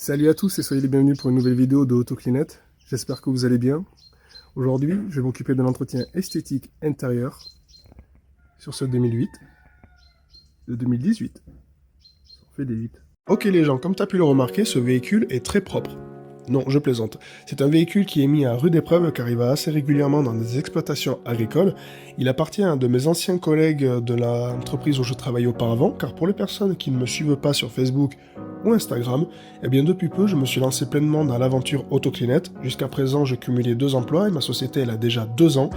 Salut à tous et soyez les bienvenus pour une nouvelle vidéo de Autoclinette. J'espère que vous allez bien. Aujourd'hui, je vais m'occuper de l'entretien esthétique intérieur sur ce 2008, le 2018. On fait des 8. Ok les gens, comme tu as pu le remarquer, ce véhicule est très propre. Non, je plaisante. C'est un véhicule qui est mis à rude épreuve car il va assez régulièrement dans des exploitations agricoles. Il appartient à un de mes anciens collègues de l'entreprise où je travaillais auparavant, car pour les personnes qui ne me suivent pas sur Facebook ou Instagram, eh bien depuis peu je me suis lancé pleinement dans l'aventure Autoclinette. Jusqu'à présent j'ai cumulé 2 emplois et ma société elle a déjà 2 ans.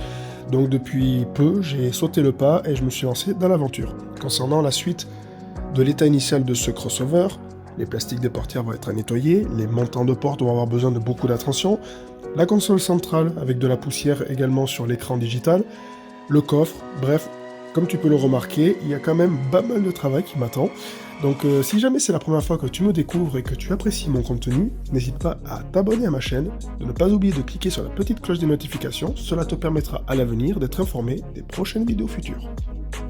Donc depuis peu j'ai sauté le pas et je me suis lancé dans l'aventure. Concernant la suite de l'état initial de ce crossover, les plastiques des portières vont être à nettoyer, les montants de porte vont avoir besoin de beaucoup d'attention, la console centrale avec de la poussière également sur l'écran digital, le coffre, bref, comme tu peux le remarquer, il y a quand même pas mal de travail qui m'attend. Donc si jamais c'est la première fois que tu me découvres et que tu apprécies mon contenu, n'hésite pas à t'abonner à ma chaîne, de ne pas oublier de cliquer sur la petite cloche des notifications, cela te permettra à l'avenir d'être informé des prochaines vidéos futures.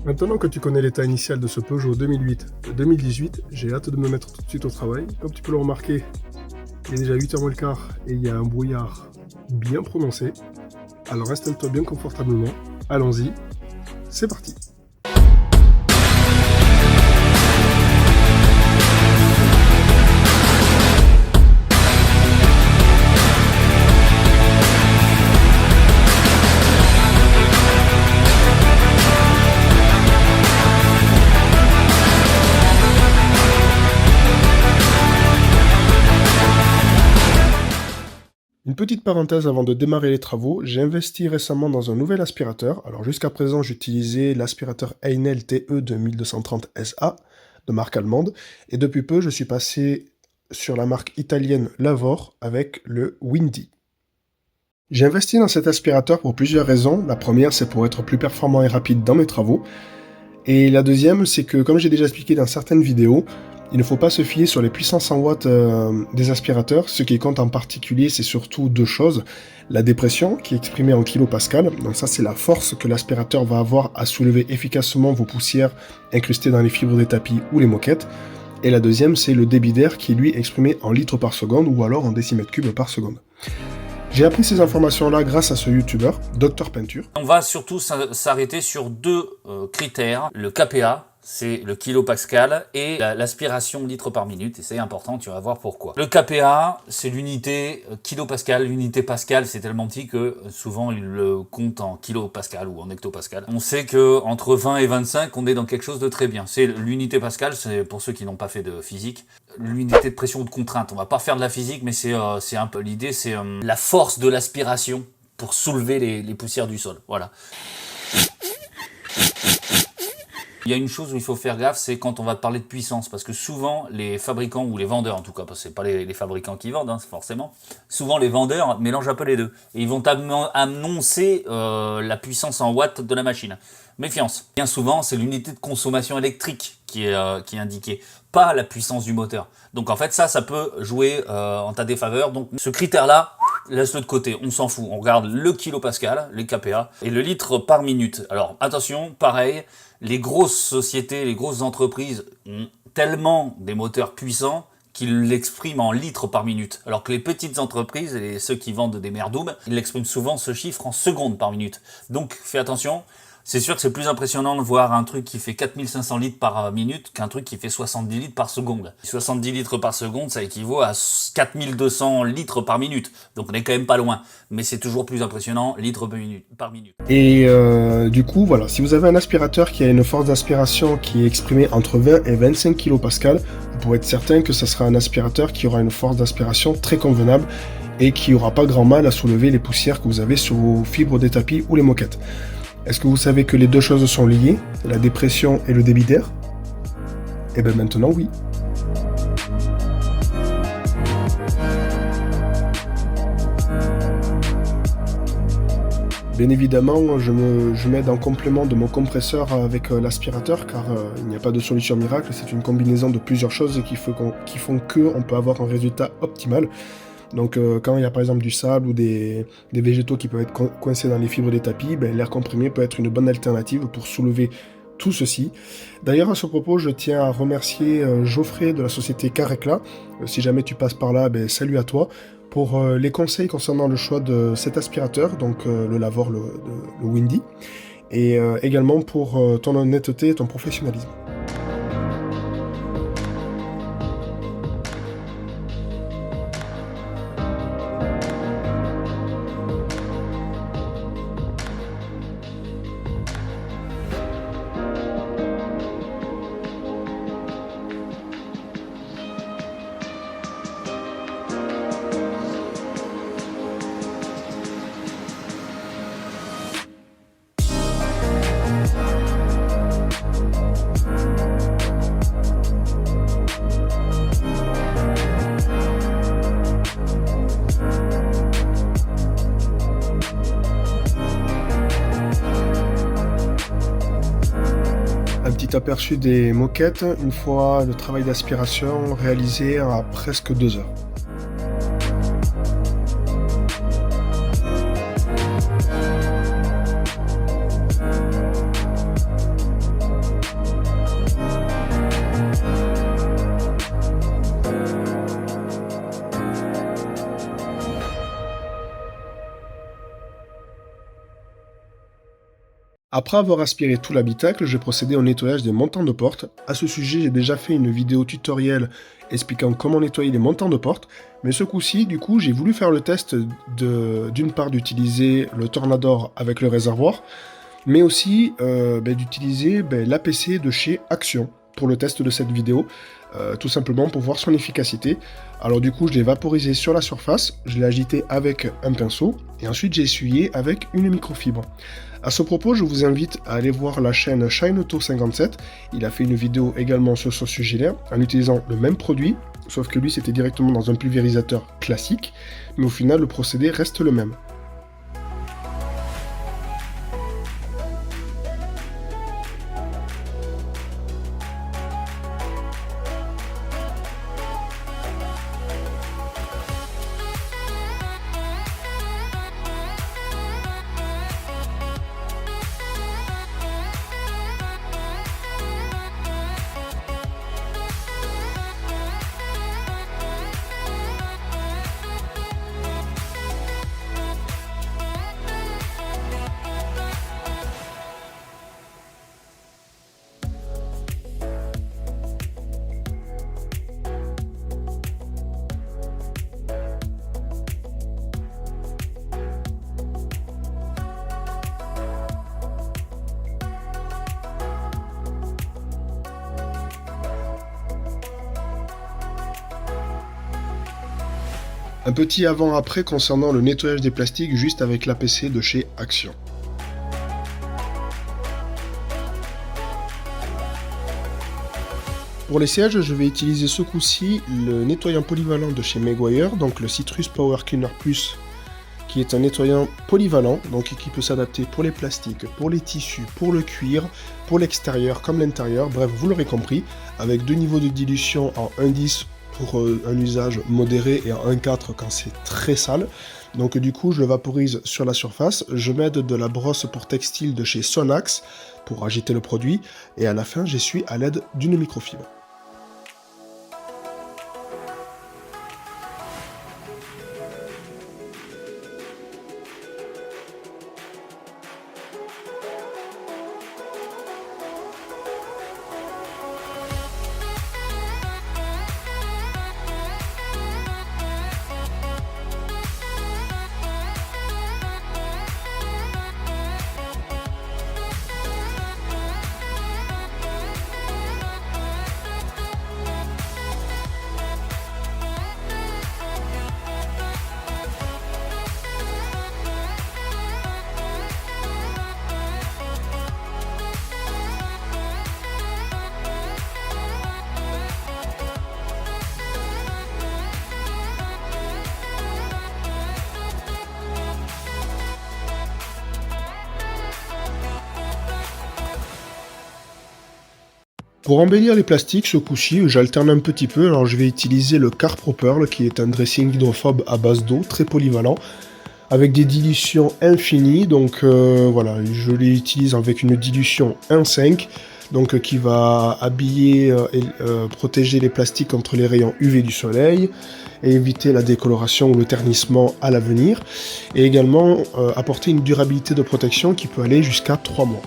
Maintenant que tu connais l'état initial de ce Peugeot 2008 et 2018, j'ai hâte de me mettre tout de suite au travail. Comme tu peux le remarquer, il est déjà 8h moins le quart et il y a un brouillard bien prononcé. Alors installe-toi bien confortablement, allons-y, c'est parti. Une petite parenthèse avant de démarrer les travaux, j'ai investi récemment dans un nouvel aspirateur. Alors jusqu'à présent j'utilisais l'aspirateur Heinel TE 2230 SA de marque allemande et depuis peu je suis passé sur la marque italienne Lavor avec le Windy. J'ai investi dans cet aspirateur pour plusieurs raisons. La première c'est pour être plus performant et rapide dans mes travaux. Et la deuxième c'est que comme j'ai déjà expliqué dans certaines vidéos, il ne faut pas se fier sur les puissances en watts des aspirateurs. Ce qui compte en particulier, c'est surtout 2 choses. La dépression, qui est exprimée en kilopascal. Donc ça, c'est la force que l'aspirateur va avoir à soulever efficacement vos poussières incrustées dans les fibres des tapis ou les moquettes. Et la deuxième, c'est le débit d'air, qui est lui exprimé en litres par seconde ou alors en décimètres cubes par seconde. J'ai appris ces informations-là grâce à ce youtubeur, Dr Peinture. On va surtout s'arrêter sur 2 critères, le KPA, c'est le kilopascal, et l'aspiration litres par minute, et c'est important, tu vas voir pourquoi. Le KPA, c'est l'unité kilopascal, l'unité pascal, c'est tellement petit que souvent ils le comptent en kilopascal ou en hectopascal. On sait que entre 20 et 25, on est dans quelque chose de très bien. C'est l'unité pascal, c'est pour ceux qui n'ont pas fait de physique, l'unité de pression ou de contrainte. On va pas faire de la physique, mais c'est un peu l'idée, c'est la force de l'aspiration pour soulever les poussières du sol. Voilà. Il y a une chose où il faut faire gaffe, c'est quand on va parler de puissance, parce que souvent les fabricants, ou les vendeurs en tout cas, parce que c'est pas les fabricants qui vendent, hein, forcément, souvent les vendeurs mélangent un peu les deux, et ils vont annoncer la puissance en watts de la machine. Méfiance. Bien souvent, c'est l'unité de consommation électrique qui est indiquée, pas la puissance du moteur. Donc en fait, ça peut jouer en ta défaveur. Donc ce critère-là, laisse-le de côté, on s'en fout. On regarde le kilopascal, les KPA, et le litre par minute. Alors attention, pareil, les grosses sociétés, les grosses entreprises ont tellement des moteurs puissants qu'ils l'expriment en litres par minute. Alors que les petites entreprises, et ceux qui vendent des merdoum, ils expriment souvent ce chiffre en secondes par minute. Donc fais attention. C'est sûr que c'est plus impressionnant de voir un truc qui fait 4500 litres par minute qu'un truc qui fait 70 litres par seconde. 70 litres par seconde, ça équivaut à 4200 litres par minute. Donc on est quand même pas loin. Mais c'est toujours plus impressionnant, litres par minute. Et du coup, voilà, si vous avez un aspirateur qui a une force d'aspiration qui est exprimée entre 20 et 25 kPa, vous pourrez être certain que ce sera un aspirateur qui aura une force d'aspiration très convenable et qui n'aura pas grand mal à soulever les poussières que vous avez sur vos fibres des tapis ou les moquettes. Est-ce que vous savez que les 2 choses sont liées, la dépression et le débit d'air? Eh bien maintenant oui. Bien évidemment, je m'aide en complément de mon compresseur avec l'aspirateur car il n'y a pas de solution miracle, c'est une combinaison de plusieurs choses qui font qu'on peut avoir un résultat optimal. Donc quand il y a par exemple du sable ou des végétaux qui peuvent être coincés dans les fibres des tapis, l'air comprimé peut être une bonne alternative pour soulever tout ceci. D'ailleurs, à ce propos, je tiens à remercier Geoffrey de la société Carecla. Si jamais tu passes par là, ben, salut à toi, pour les conseils concernant le choix de cet aspirateur, donc le laveur, le Windy, et également pour ton honnêteté et ton professionnalisme. Un petit aperçu des moquettes, une fois le travail d'aspiration réalisé à presque 2 heures. Après avoir aspiré tout l'habitacle, j'ai procédé au nettoyage des montants de porte. À ce sujet, j'ai déjà fait une vidéo tutoriel expliquant comment nettoyer les montants de porte, mais ce coup-ci, du coup, j'ai voulu faire le test d'une part d'utiliser le Tornador avec le réservoir, mais aussi d'utiliser l'APC de chez Action pour le test de cette vidéo, tout simplement pour voir son efficacité. Alors du coup, je l'ai vaporisé sur la surface, je l'ai agité avec un pinceau, et ensuite j'ai essuyé avec une microfibre. À ce propos, je vous invite à aller voir la chaîne ShineAuto57, il a fait une vidéo également sur ce sujet-là, en utilisant le même produit, sauf que lui c'était directement dans un pulvérisateur classique, mais au final le procédé reste le même. Un petit avant-après concernant le nettoyage des plastiques juste avec l'APC de chez Action. Pour les sièges, je vais utiliser ce coup-ci le nettoyant polyvalent de chez Meguiar, donc le Citrus Power Cleaner Plus, qui est un nettoyant polyvalent, donc qui peut s'adapter pour les plastiques, pour les tissus, pour le cuir, pour l'extérieur comme l'intérieur, bref, vous l'aurez compris, avec 2 niveaux de dilution en 1,10 pour un usage modéré et en 1,4 quand c'est très sale. Donc du coup, je le vaporise sur la surface, je m'aide de la brosse pour textile de chez Sonax pour agiter le produit, et à la fin, j'essuie à l'aide d'une microfibre. Pour embellir les plastiques, ce coup-ci, j'alterne un petit peu, alors je vais utiliser le Car Pro Pearl, qui est un dressing hydrophobe à base d'eau, très polyvalent. avec des dilutions infinies. Donc voilà, je l'utilise avec une dilution 1,5 donc qui va habiller et protéger les plastiques contre les rayons UV du soleil et éviter la décoloration ou le ternissement à l'avenir, et également apporter une durabilité de protection qui peut aller jusqu'à 3 mois.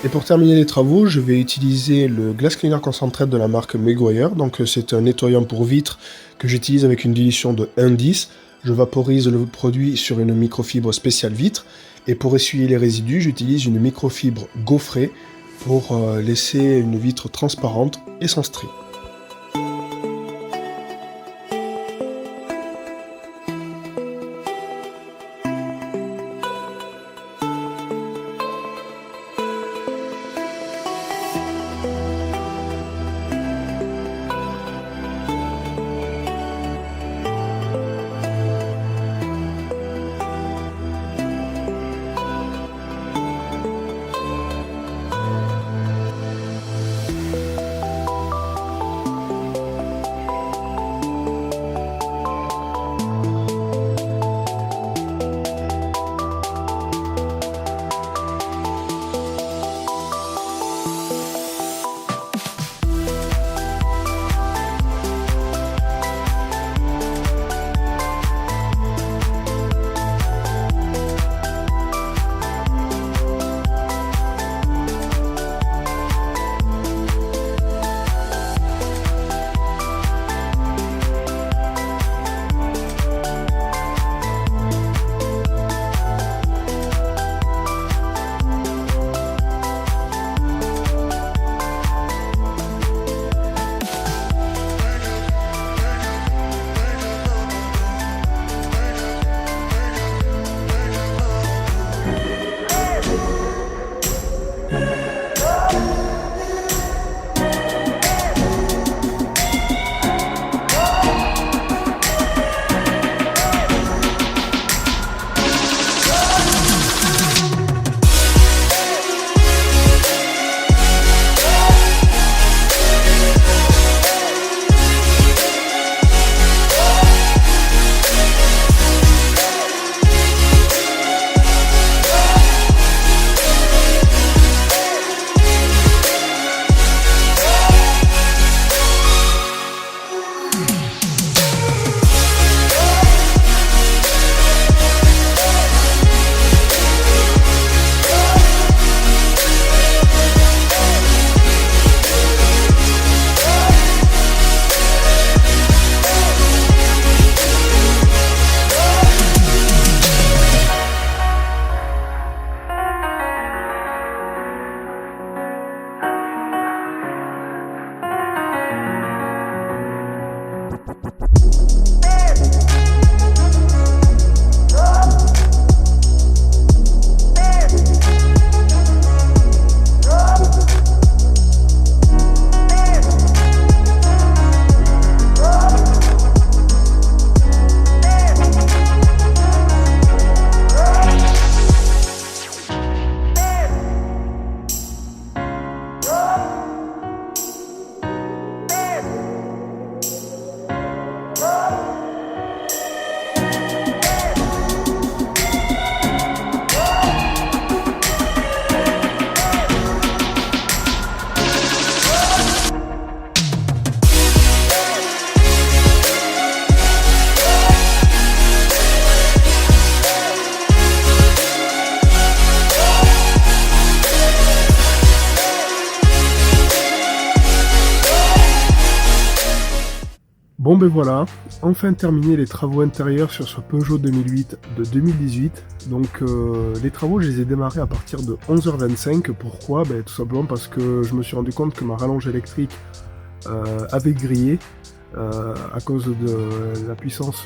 Et pour terminer les travaux, je vais utiliser le Glass Cleaner Concentrate de la marque Meguiar. Donc c'est un nettoyant pour vitres que j'utilise avec une dilution de 1,10. Je vaporise le produit sur une microfibre spéciale vitre. Et pour essuyer les résidus, j'utilise une microfibre gaufrée pour laisser une vitre transparente et sans stries. Bon ben voilà, enfin terminé les travaux intérieurs sur ce Peugeot 2008 de 2018. Donc les travaux je les ai démarrés à partir de 11h25. Pourquoi? Ben, tout simplement parce que je me suis rendu compte que ma rallonge électrique avait grillé à cause de la puissance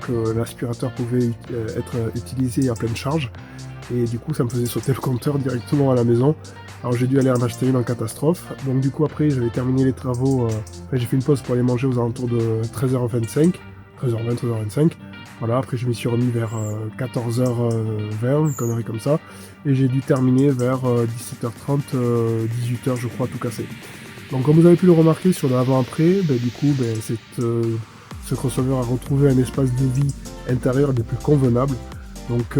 que l'aspirateur pouvait être utilisé à pleine charge. Et du coup ça me faisait sauter le compteur directement à la maison. Alors j'ai dû aller en acheter une en catastrophe. Donc du coup après j'avais terminé les travaux, j'ai fait une pause pour aller manger aux alentours de 13h25, 13h20, 13h25. Voilà, après je m'y suis remis vers 14h20, une connerie comme ça. Et j'ai dû terminer vers 17h30, 18h je crois, tout cassé. Donc comme vous avez pu le remarquer sur le avant-après, du coup ce crossover a retrouvé un espace de vie intérieur des plus convenables. Donc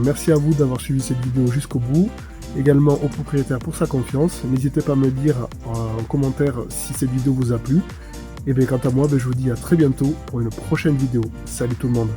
merci à vous d'avoir suivi cette vidéo jusqu'au bout. Également au propriétaire pour sa confiance. N'hésitez pas à me dire en commentaire si cette vidéo vous a plu. Et bien quant à moi, je vous dis à très bientôt pour une prochaine vidéo. Salut tout le monde.